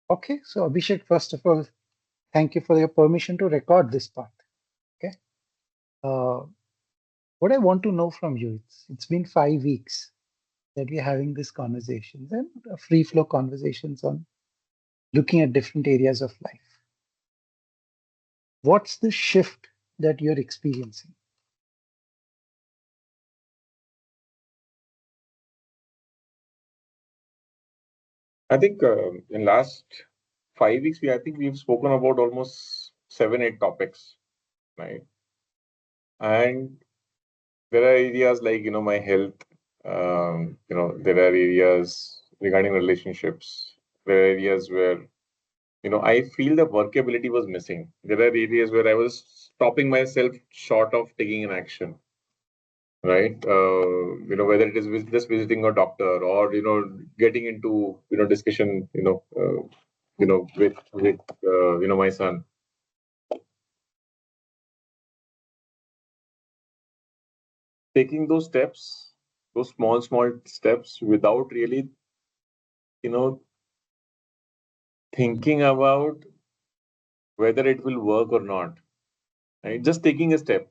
Okay, so Abhishek, first of all, thank you for your permission to record this part. Okay. Uh, what I want to know from you, it's been 5 weeks that we're having these conversations and free flow conversations on looking at different areas of life. What's the shift that you're experiencing? I think in last 5 weeks, I think we've spoken about almost 7, 8 topics, right? And there are areas like my health. There are areas regarding relationships. There are areas where I feel the workability was missing. There are areas where I was stopping myself short of taking an action, right? Whether it is just visiting a doctor or getting into discussion, with my son. Taking those steps, those small steps, without really you know thinking about whether it will work or not, right? Just taking a step,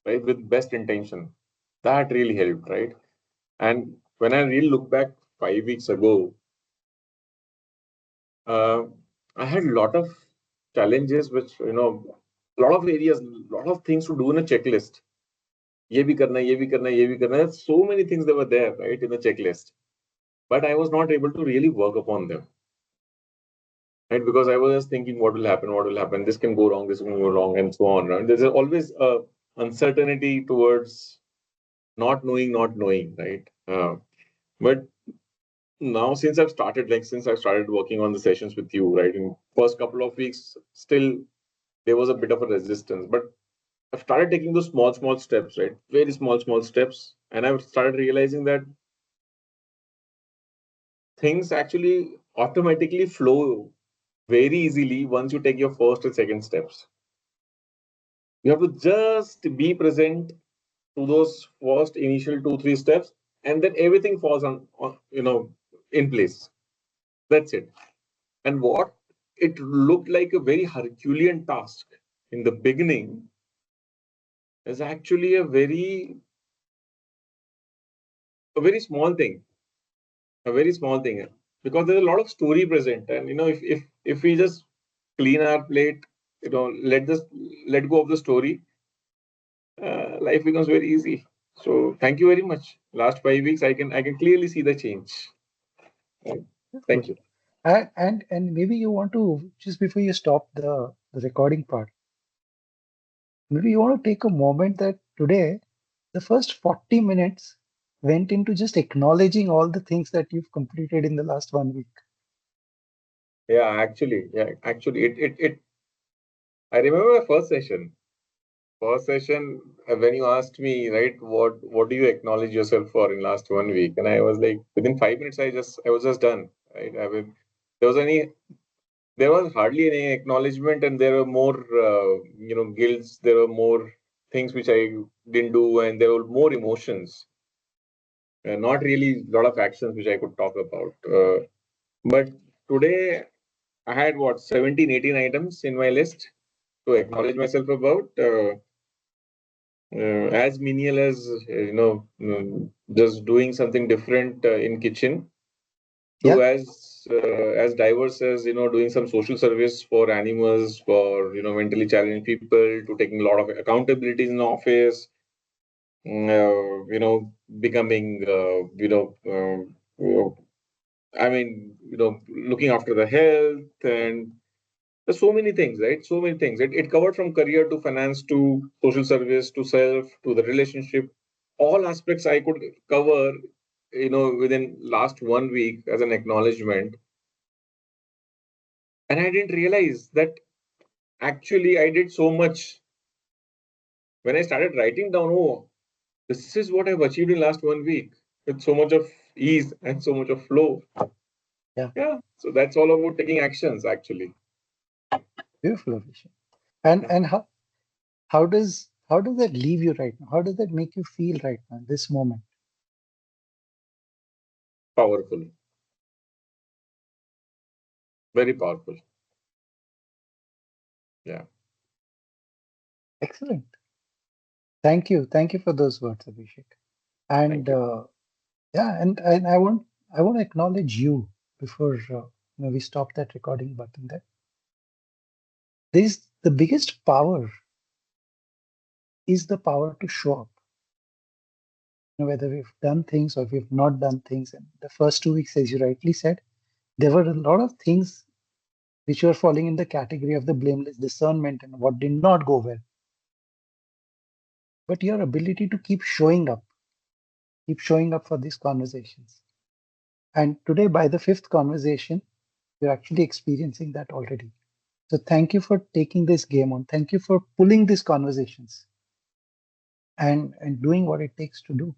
right, with best intention, that really helped, right? And when I really look back 5 weeks ago, uh, I had a lot of challenges, which a lot of areas, a lot of things to do in a checklist. ये भी करना है, ये भी करना है, ये भी करना है. So many things that were there, right, in the checklist, but I was not able to really work upon them, right? Because I was just thinking, what will happen? This can go wrong, this can go wrong, and so on. Right? There's always a uncertainty towards not knowing, right? But now, since I've started working on the sessions with you, right, in first couple of weeks, still there was a bit of a resistance, but I've started taking those small steps, right? Very small steps, and I've started realizing that things actually automatically flow very easily once you take your first and second steps. You have to just be present to those first initial 2, 3 steps, and then everything falls on in place. That's it. And what it looked like a very Herculean task in the beginning is actually a very small thing, a very small thing, because there's a lot of story present, and if we just clean our plate, let go of the story, life becomes very easy. So thank you very much. Last 5 weeks, I can clearly see the change. Right. Beautiful. Thank you. And maybe you want to, just before you stop the recording part, maybe you want to take a moment that today, the first 40 minutes went into just acknowledging all the things that you've completed in the last 1 week. Yeah, actually, it. I remember the first session. First session, when you asked me, right, what do you acknowledge yourself for in last 1 week, and I was like, within 5 minutes, I was just done. Right, there was any there was hardly any acknowledgement, and there were more guilts. There were more things which I didn't do, and there were more emotions. Not really a lot of actions which I could talk about. But today I had what 17, 18 items in my list to acknowledge myself about. As menial as just doing something different in kitchen, to Yeah, as diverse as doing some social service for animals, for mentally challenged people, to taking a lot of accountabilities in the office, becoming I mean looking after the health, and there's so many things, right? So many things. It covered from career to finance to social service to self to the relationship. All aspects I could cover, within last 1 week as an acknowledgement. And I didn't realize that actually I did so much when I started writing down. Oh, this is what I've achieved in last 1 week with so much of ease and so much of flow. yeah, Yeah. So that's all about taking actions actually. beautiful, Abhishek. And Yeah. and how does that leave you right now? How does that make you feel right now, this moment? Powerful. Very powerful. Yeah. Excellent. Thank you. Thank you for those words, Abhishek. And Thank you. yeah, and I want to acknowledge you before we stop that recording button there. This the biggest power is the power to show up. Whether we've done things or we've not done things. And the first 2 weeks, as you rightly said, there were a lot of things which were falling in the category of the blameless discernment and what did not go well. But your ability to keep showing up for these conversations. And today, by the fifth conversation, you're actually experiencing that already. So thank you for taking this game on. Thank you for pulling these conversations and doing what it takes to do.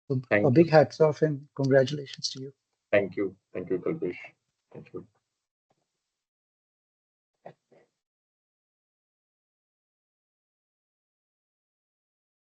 So a Thank big you. hats off and congratulations to you. Thank you. Thank you, Kalpesh. Thank you.